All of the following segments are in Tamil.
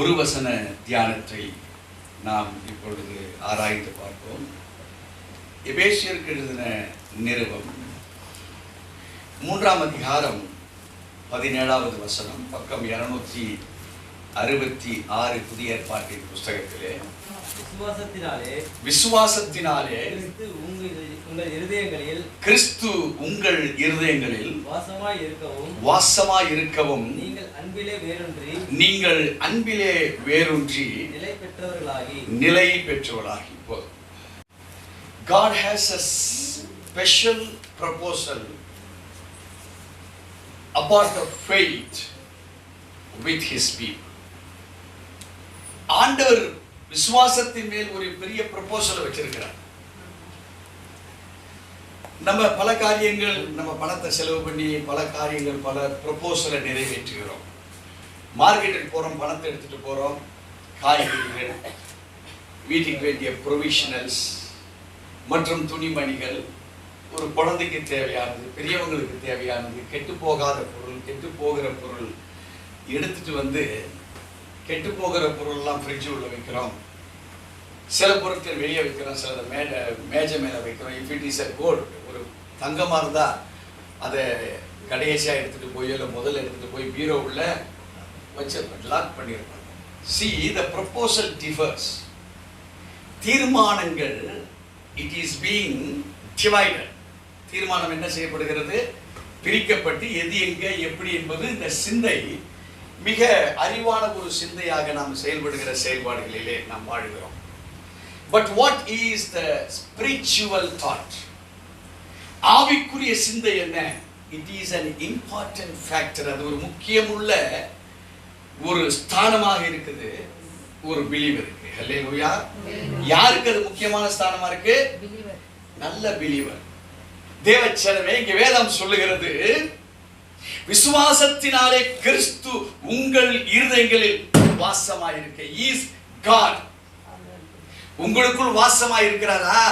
ஒரு வசன தியானத்தை நாம் இப்பொழுது ஆராய்ந்து பார்ப்போம். எபேசியருக்கு எழுதின நிருபம் 3ஆம் அதிகாரம் 17வது வசனம், பக்கம் 266 புதிய ஏற்பாட்டின் புஸ்தகத்திலே, விசுவாசத்தினாலே கிறிஸ்து உங்கள் இருதயங்களில் வாசமாய் இருக்கவும் நீங்கள் அன்பிலே வேரூன்றி நிலை பெற்றவர்களாகி. God has a special proposal about the faith with his people. ஆண்டவர் விசுவாசத்தின் மேல் ஒரு பெரிய ப்ரொபோசல் வச்சிருக்கிறார். நம்ம பல காரியங்கள், நம்ம பணத்தை செலவு பண்ணி பல காரியங்கள், பல ப்ரொபோசலை நிறைவேற்றுகிறோம். மார்க்கெட்டுக்கு போகிறோம், பணத்தை எடுத்துகிட்டு போகிறோம், காய்கறிகள், வீட்டுக்கு வேண்டிய ப்ரொவிஷனல்ஸ் மற்றும் துணிமணிகள், ஒரு குழந்தைக்கு தேவையானது, பெரியவங்களுக்கு தேவையானது, கெட்டு போகாத பொருள், கெட்டு போகிற பொருள் எடுத்துட்டு வந்து, கெட்டு போகிற பொருள்லாம் ஃப்ரிட்ஜ் உள்ள வைக்கிறோம். சில பொருட்கள் வெளியே வைக்கிறோம், சில மேஜை மேலே வைக்கிறோம். If it is a gold, ஒரு தங்கமாக இருந்தால் அதை கடைசியாக எடுத்துகிட்டு போய் இல்லை முதல்ல எடுத்துகிட்டு போய் பீரோ உள்ள வச்சு லாக் பண்ணியிருப்பாங்க. See, the proposal differs. தீர்மானங்கள், it is being divided. தீர்மானம் என்ன செய்யப்படுகிறது? பிரிக்கப்பட்டு எது எங்க எப்படி என்பது இந்த சிந்தை மிக அறிவான ஒரு சிந்தையாக நாம் செயல்படுகிற செயல்பாடுகளிலே நாம் வாழ்கிறோம். But what is the spiritual thought? ஆவிக்குரிய சிந்தை என்ன? It is an important factor. அது ஒரு முக்கியமுள்ள ஒரு ஸ்தானமாக இருக்குது ஒரு பிலீவருக்கு. ஹல்லேலூயா. யாருக்கு அது முக்கியமான ஸ்தானமா இருக்கு? நல்ல பிலீவர், தேவச்சனமே. இங்கே வேதம் சொல்லுகிறது, விசுவாசத்தினாலே கிறிஸ்து உங்கள் இருதயங்களில் வாசமாயிருக்க. Is God. உங்களுக்குள் வாசமாயிருக்கிறாரா?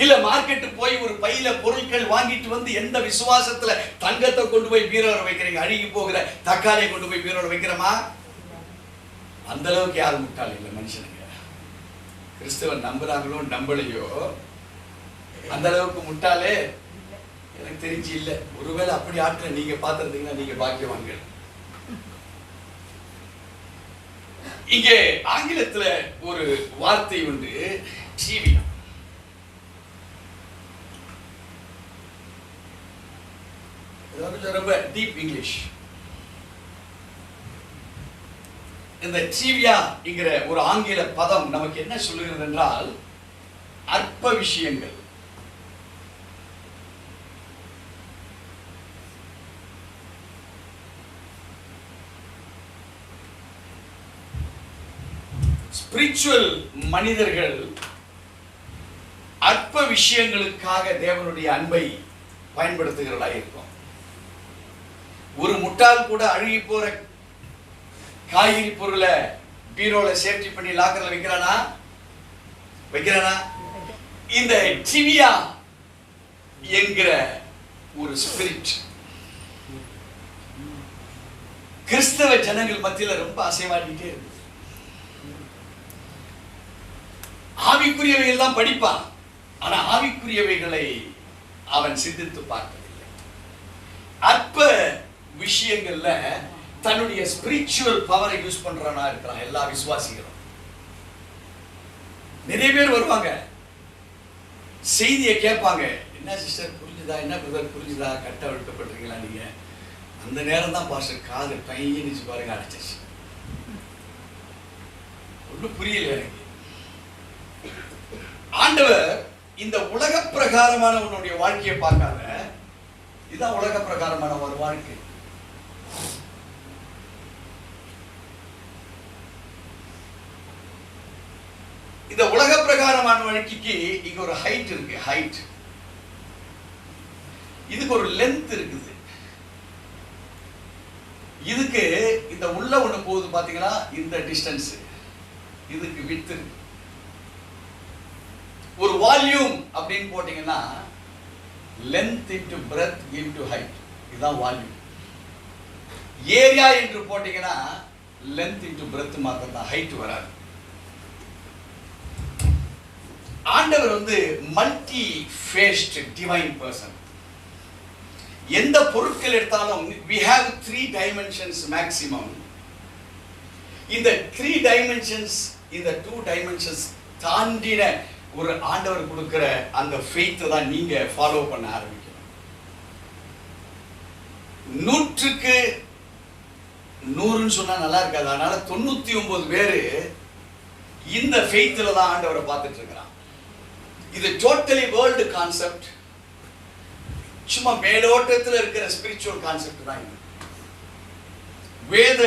இல்ல மார்க்கெட்டு போய் ஒரு பையில பொருட்கள் வாங்கிட்டு வந்து எந்த விசுவாசத்துல தங்கத்தை கொண்டு போய் பீரோல வைக்கிறீங்க? அழுகி போகிற தக்காளியை கொண்டு போய் பீரோல வைக்கிறோமா? அந்த அளவுக்கு யாரும் முட்டாள் இல்லை மனுஷனுங்க. கிறிஸ்தவன் நம்புறாங்களோ நம்பலையோ, அந்த அளவுக்கு முட்டாளே எனக்கு தெரிஞ்சு இல்லை. ஒருவேளை அப்படி ஆட்களை நீங்க பார்த்திருந்தீங்கன்னா நீங்க பாக்கியவான்கள். இங்கே ஆங்கிலத்துல ஒரு வார்த்தை உண்டு, டிவியா. ரொம்ப டீப் இங்கிலீஷ். இந்த டிவியா என்கிற ஒரு ஆங்கில பதம் நமக்கு என்ன சொல்லுகிறது என்றால், அற்ப விஷயங்கள், ஸ்பிரிச்சுவல் மனிதர்கள் அற்ப விஷயங்களுக்காக தேவனுடைய அன்பை பயன்படுத்துகிறதா இருக்கும். ஒரு முட்டாள் கூட அழுகி போற காய்கறி பொருளை பீரோல சேஃப்டி பண்ணி லாக்கர்ல வைக்கிறானா? இந்த டிவியா என்கிற ஒரு ஸ்பிரிட் கிறிஸ்தவ ஜனங்கள் மத்தியில ரொம்ப அசைவாடிட்டே இருக்கு. ஆவிக்குரியவைகள் தான் படிப்பான், ஆனா ஆவிக்குரியவைகளை அவன் சிந்தித்து பார்க்கவில்லை. அற்ப விஷயங்கள்ல தன்னுடைய ஸ்பிரிச்சுவல் பவரை யூஸ் பண்றானா இருக்கிறான். எல்லா விசுவாசிகளும் நிறைய பேர் வருவாங்க, செய்தியை கேட்பாங்க. என்ன சிஸ்டர் புரிஞ்சுதா? என்ன பிரதர் புரிஞ்சுதா? கட்ட விழுக்கப்பட்டிருக்கீங்களா நீங்க? அந்த நேரம் தான் பாஸ்டர் காது கையிச்சு பாருங்க அடைச்சிச்சு. ஒன்றும் புரியல எனக்கு. ஆண்டவர் இந்த உலக பிரகாரமான உன்னுடைய வாழ்க்கையை பார்க்காத, இதுதான் உலக பிரகாரமான ஒரு வாழ்க்கை. இந்த உலக பிரகாரமான வாழ்க்கைக்கு இங்க ஒரு ஹைட் இருக்கு. ஹைட், இதுக்கு ஒரு லென்த் இருக்குது. இதுக்கு இந்த உள்ள ஒண்ணு போகுது பாத்தீங்களா, இந்த டிஸ்டன்ஸ், இதுக்கு விட்த் இருக்கு. ஒரு வால்யூம் அப்படின்னு போட்டீங்கன்னா length into breadth into height, இதுதான் வால்யூம். ஏரியா என்று போட்டீங்கன்னா லென்த் இன்டு பிரெத் மாத்திரம் தான், ஹைட் வராது. ஆண்டவர் மல்டி ஃபேஸ்ட் டிவைன் பர்சன். எந்த பொருட்கள் எடுத்தாலும் we have 3 dimensions maximum. இந்த 3 dimensions, இந்த 2 dimensions தாண்டின ஒரு ஆண்டவர் கொடுக்கிற அந்த ஃபெய்த் தான் நீங்க ஃபாலோ பண்ண ஆரம்பிக்கணும். 100க்கு 100ன்னு சொன்னா நல்லா இருக்காது. அதனால 99 பேரு இந்த ஃபெய்த்ல தான் ஆண்டவரை பார்த்துட்டு இருக்கிறான். இது டோட்டலி வேர்ல்டு கான்செப்ட். சும்மா மேலோட்டத்தில் இருக்கிற ஸ்பிரிச்சுவல் கான்செப்ட் தான் இது. வேத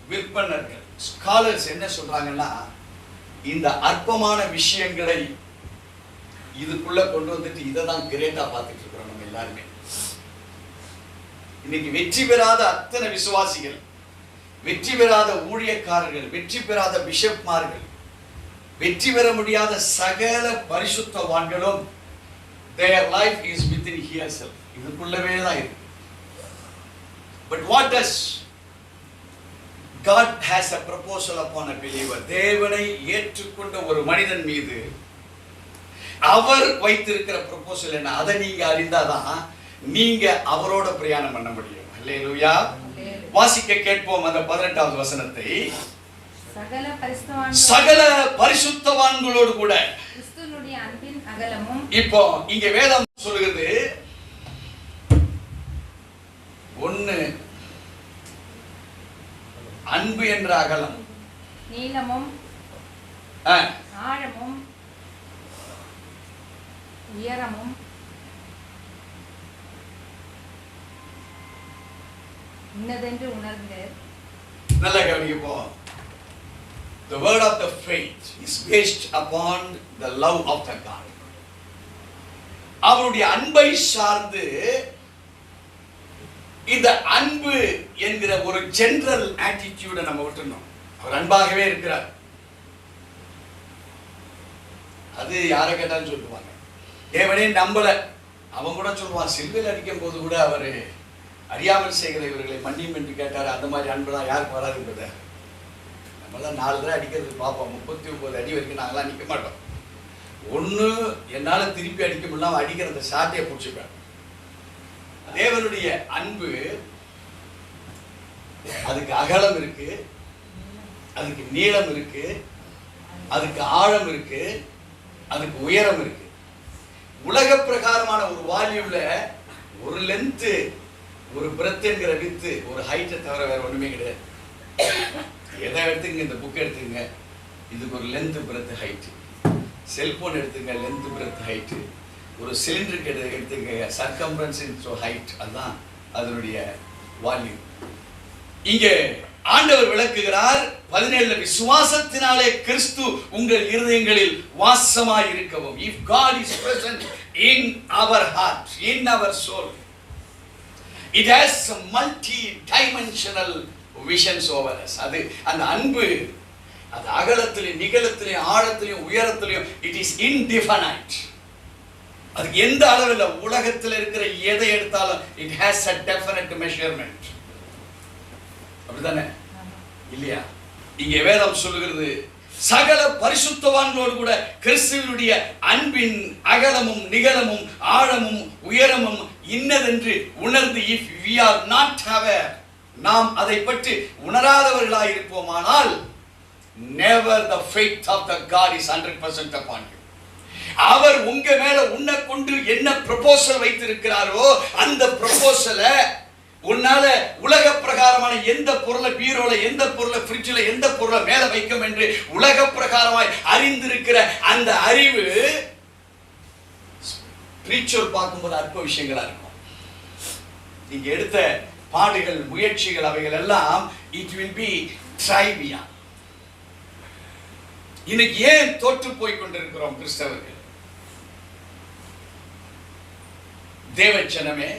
விற்பனர்கள் ஸ்காலர்ஸ் என்ன சொல்றாங்கன்னா, இந்த அற்பமான விஷயங்களை இதுக்குள்ள கொண்டு வந்துட்டு இதை தான் கிரேட்டா பார்த்துட்டு இருக்கிறோம் நம்ம எல்லாருமே. இன்னைக்கு வெற்றி பெறாத அத்தனை விசுவாசிகள், வெற்றி பெறாத ஊழியக்காரர்கள், வெற்றி பெறாத பிஷப்மார்கள், வெற்றி பெற முடியாத சகல பரிசுத்தவான்களும் their life is within herself. இதுக்குள்ளவே தான் இருக்கு. But what does God has a proposal upon a believer. தேவனை ஏற்றுக்கொண்ட ஒரு மனிதன் மீது அவர் வைத்திருக்கிற ப்ரொபோசல் என்ன, அதை நீங்க அறிந்தாதான் நீங்க அவரோட பிரயாணம் பண்ண முடியும். அல்லேலூயா. வாசிக்க கேட்போம் அந்த 18வது வசனத்தை. சகல பரிசுத்தவான்களோடு கூட கிறிஸ்துவினுடைய அன்பின் அகலமும். இப்போ இங்க வேதம் சொல்லுகிறது, ஒன்னு அன்பு என்ற அகலம், நீளமும் ஆழமும் உயரமும் இன்னதென்று உணர்ந்து. நல்லா கவனிப்போ. The word of the faith is based upon the love of the God. அவருடைய அன்பை சார்ந்து இந்த அன்பு என்கிற ஒரு ஜெனரல் ஆட்டிடியூட நம்ம விட்டுறணும். அவர் அன்பாகவே இருக்கிறார். அது யாரை கேட்டாலும் சொல்லுவாங்க. தேவனே நம்பல, அவன் கூட சொல்லுவான். சிலுவையில் அடிக்கும் போது கூட அவர் அறியாமல் செய்கிற இவர்களை மன்னியும் என்று கேட்டார். அந்த மாதிரி அன்புலாம் யாருக்கு வராதுன்றத. நம்மளாம் 4 தடவை அடிக்கிறது பார்ப்போம். 39 அடி வரைக்கும் நாங்களாம் நிற்க மாட்டோம். ஒன்று என்னால் திருப்பி அடிக்க முடியல, அடிக்கிறத சாட்டையை பிடிச்சிப்பேன். தேவனுடைய அன்பு அதுக்கு அகலம் இருக்கு, அதுக்கு நீளம் இருக்கு, அதுக்கு ஆழம் இருக்கு, அதுக்கு உயரம் இருக்கு. உலக பிரகாரமான ஒரு வால்யூம்ல ஒரு லென்த், ஒரு பிரெத் என்கிற வித்து, ஒரு ஹைட்டை தவிர வேற ஒண்ணுமே கிடையாது. எதை எடுத்துங்க, இந்த புக் எடுத்துங்க, இதுக்கு ஒரு லென்த் பிரெத் ஹைட். செல்போன் எடுத்துங்க, லென்த் பிரெத் ஹைட். ஒரு சிலிண்டருக்கு எடுத்துங்க, சர்க்கம்ஃபரன்ஸ் இன்டு ஹைட், அதுதான் அதனுடைய வால்யூம். இங்கே ஆண்டவர் விளக்குகிறார் 17 விசுவாசத்தினாலே கிறிஸ்து உங்கள் இருதயங்களில் வாசமாய் இருக்கவும். If God is present in our heart, in our soul, it has a multi-dimensional visions over us. அது அந்த அன்பு, அது அகலத்திலும் நிகழத்திலும் ஆழத்திலும் உயரத்திலும் it is indefinite. அது எந்த அளவில் உலகத்தில் இருக்கிற எதை எடுத்தாலும் it has a definite measurement. அப்படிதானே இல்லையா? இங்கே வேதம் சொல்லுகிறது, சகல பரிசுத்தவான்களோடு கூட கிறிஸ்துவினுடைய அன்பின் அகலமும் நிகழமும் ஆழமும் உயரமும் இன்னதென்று உணர்ந்து, if we are not aware, நாம் அதை பற்றி உணராதவர்களாய் இருப்போமானால், never the faith of the God is 100% upon you. அவர் உங்க மேல உன்னை கொண்டு என்ன ப்ரொபோசல் வைத்திருக்கிறாரோ அந்த ப்ரொபோசலை உன்னால உலக பிரகாரமான எந்த பொருளை பீரோல, எந்த பொருளை ஃப்ரிட்ஜ்ல, எந்த பொருளை மேல வைக்கும் என்று உலக பிரகாரமாய் அறிந்திருக்கிற அந்த அறிவு ஸ்பிரிச்சுவல் பார்க்கும்போது அற்ப விஷயங்களா இருக்கும். நீங்க எடுத்த பாடுகள், முயற்சிகள், அவைகள் எல்லாம் it will be trivia. இன்னைக்கு ஏன் தோற்று போய் கொண்டிருக்கிறோம் கிறிஸ்தவர்கள்? தேவச்சனமே,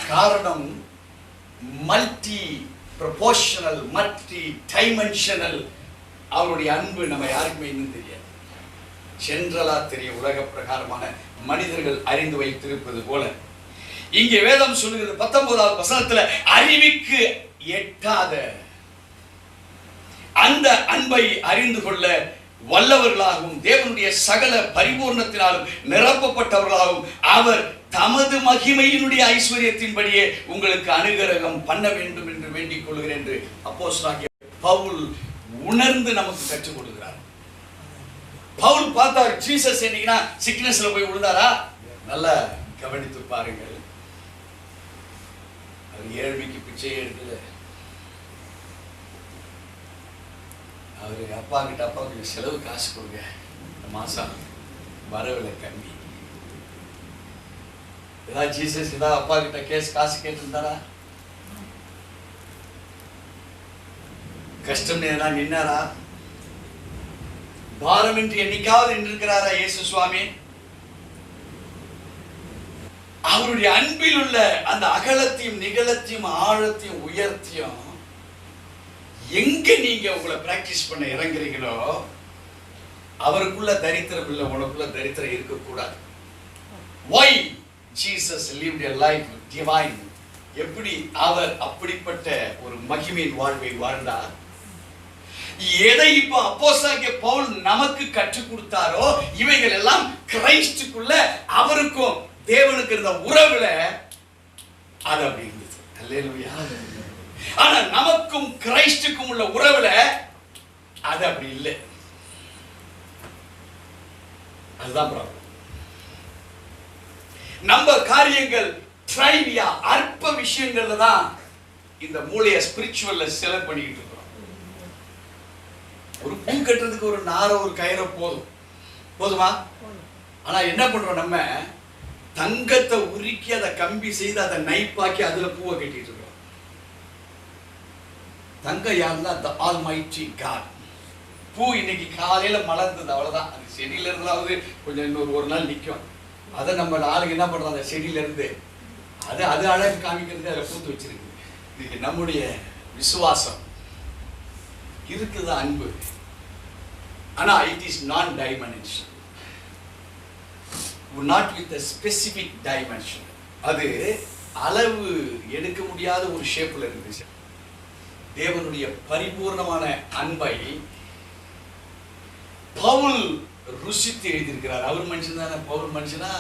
காரணம் மல்டி ப்ரொபோர்ஷனல், மல்டி டைமென்ஷனல் அவருடைய அன்பு நம்ம யாருக்குமே இன்னும் தெரியாது. ஜெனரலா தெரியும், உலக பிரகாரமான மனிதர்கள் அறிந்து வைத்திருப்பது போல. இங்கே வேதம் சொல்லுகிறது 19வது வசனத்துல, அறிவுக்கு எட்டாத அந்த அன்பை அறிந்து கொள்ள வல்லவர்களாகவும் தேவனுடைய சகல பரிபூர்ணத்தினாலும் நிரப்பப்பட்டவர்களாகவும் அவர் தமது மகிமையினுடைய ஐஸ்வர்யத்தின்படியே உங்களுக்கு அனுகிரகம் பண்ண வேண்டும் என்று வேண்டிக் கொள்கிறேன் என்று அப்போஸ்தலனாகிய பவுல் உணர்ந்து நமக்கு கற்றுக் கொடுக்கிறார். பவுல் பார்த்தார், ஜீசஸ் என்னைக்குனா சிக்னஸ்ல போய் விழுந்தாரா? நல்லா கவனித்து பாருங்கள். அவர் ஏழ்மைக்கு பிச்சை எடுக்கல. அவரு அப்பா கிட்ட, அப்பாவுக்கு செலவு காசு கொடுங்க, இந்த மாசம் வரவில்லை கம்மி. ஏதாவது ஜீசஸ் ஏதாவது அப்பா கிட்ட காசு கேட்டிருந்தாரா? கஷ்டம் ஏதாவது நின்னாரா? பாரம் என்று என்னைக்காவது நின்றிருக்கிறாரா இயேசு சுவாமி? அவருடைய அன்பில் உள்ள அந்த அகலத்தையும் நிகழத்தையும் ஆழத்தையும் உயர்த்தியும் எங்க நீங்க உங்களை பிராக்டிஸ் பண்ண இறங்குறீங்களோ அவருக்குள்ள தரித்திரம் இல்லை, உனக்குள்ள தரித்திரம் இருக்கக்கூடாது. Why Jesus lived a life divine? எப்படி அவர் அப்படிப்பட்ட ஒரு மகிமையின் வாழ்வை வாழ்ந்தார்? எதை இப்ப அப்போஸ்தலனாகிய பவுல் நமக்கு கற்றுக் கொடுத்தாரோ இவைகள் எல்லாம் கிறிஸ்துக்குள்ள அவருக்கும் தேவனுக்கு இருந்த உறவுல அது அப்படி இருந்தது. அல்லேலூயா. ஆனா நமக்கும் கிறிஸ்துக்கும் உள்ள உறவுல அது அப்படி இல்லை. அதுதான் ப்ராப்ளம். நம்ம காரியங்கள் ட்ரைவியா அற்ப விஷயங்கள்ல தான் இந்த மூளையை ஸ்பிரிச்சுவல்ல செலக்ட் பண்ணிக்கிட்டு இருக்கோம். ஒரு பூ கட்டுறதுக்கு ஒரு நாரோ ஒரு கயிறோ போதுமா? ஆனா என்ன பண்றோம், நம்ம தங்கத்தை உருக்கி அதை கம்பி செய்து அதை நைப்பாக்கி அதுல பூவை கட்டிட்டு இருக்கோம். தங்க யாருன்னா the Almighty God. பூ இன்னைக்கு காலையில மலர்ந்தது, அவ்வளவுதான். அது செடியில இருந்தாவது கொஞ்சம் இன்னொரு ஒரு நாள் நிற்கும். அதை நம்ம ஆளுங்க என்ன பண்றோம், அந்த செடியில இருந்து அது அழகு காமிக்கிறது அதை பூத்து வச்சிருக்கு. இது நம்முடைய விசுவாசம் இருக்குது, அன்பு. ஆனா it is non-dimensional, not with a specific dimension. அது அளவு எடுக்க முடியாத ஒரு ஷேப்ல இருந்துச்சு. தேவனுடைய பரிபூர்ணமான அன்பை பவுல் ருசித்து எழுதியிருக்கிறார். அவர் மனுஷன் தானே? பவுல் மனுஷனா?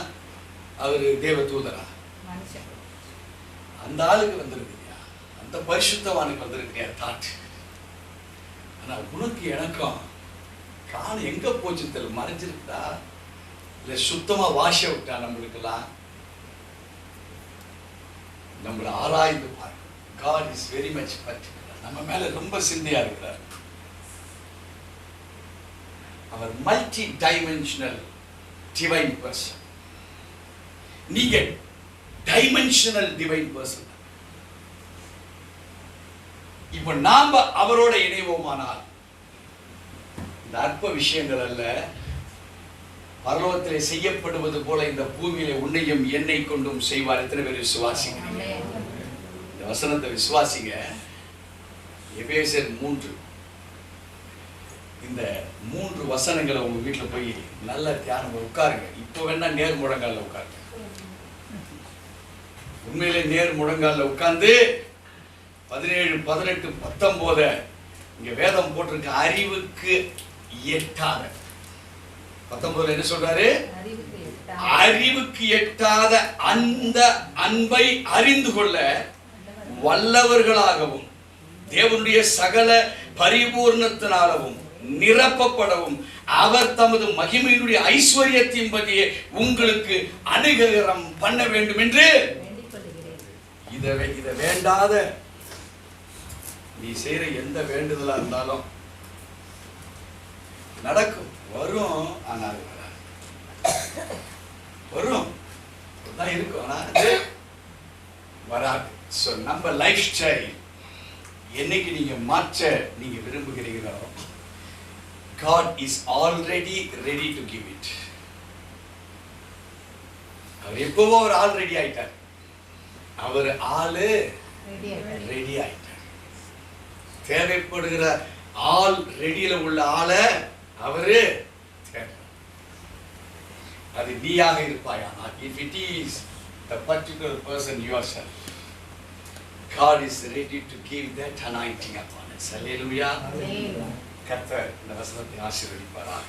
அவர் தேவ தூதரா? அந்த ஆளுக்கு வந்திருக்கியா, அந்த பரிசுத்தவானுக்கு வந்திருக்கியா தாட். ஆனா உனக்கு எனக்கும் காண எங்க போச்சு தெரியல, மறைஞ்சிருக்கா இல்ல சுத்தமா வாஷ விட்டா? நம்மளுக்கெல்லாம் நம்மளை ஆராய்ந்து பாருங்க. God is very much particular. நம்ம மேல ரொம்ப சிந்தையா இருக்கிறார். அவர் மல்டி டைமென்ஷனல் டிவைன் பர்சன். நீங்க டைமென்ஷனல் டிவைன் பர்சன். இப்ப நாம அவரோட இணைவோமானால் இந்த அற்ப விஷயங்கள் அல்ல, பரலோகத்திலே செய்யப்படுவது போல இந்த பூமியிலே உன்னையும் என்னை கொண்டும் செய்வார். எத்தனை பேர் விசுவாசிங்க? இந்த வசனத்தை விசுவாசிங்க. எபேசியர் 3, இந்த 3 வசனங்களை உங்க வீட்டுல போய் நல்ல தியானம் உட்காருங்க. இப்ப வேணா நேர் முழங்கால உட்காருங்க. உண்மையிலே நேர் முழங்கால உட்கார்ந்து 17, 18, 19 இங்க வேதம் போட்டிருக்க அறிவுக்கு எட்டாத 19 என்ன சொல்றாரு? அறிவுக்கு எட்டாத அந்த அன்பை அறிந்து கொள்ள வல்லவர்களாகவும் தேவனுடைய சகல பரிபூர்ணத்தினாலும் நிரப்பப்படவும் அவர் தமது மகிமையினுடைய ஐஸ்வர்யத்தின் பதியே உங்களுக்கு அனுகிரகம் பண்ண வேண்டும் என்று இதை வேண்டாத நீ செய்யற எந்த வேண்டுதலா இருந்தாலும் நடக்கும், வரும். ஆனால் வரும் தான் இருக்கும், ஆனா வராது. சோ நம்ம லைஃப் ஸ்டைல் என்னைக்கு நீங்க மாற்ற நீங்க விரும்புகிறீங்களோ God is already ready to give it. அவர் எப்பவோ ஒரு ஆள் ரெடி ஆயிட்டார். அவர் ஆளு ரெடி ஆயிட்டார். தேவைப்படுகிற ஆள் ரெடியில உள்ள ஆளை அவரு அது நீயாக இருப்பாயா? If it is the particular person yourself, God is ready to give that anointing upon us. Hallelujah. கர்த்தர் இந்த வசனத்தை ஆசீர்வதிப்பாராக.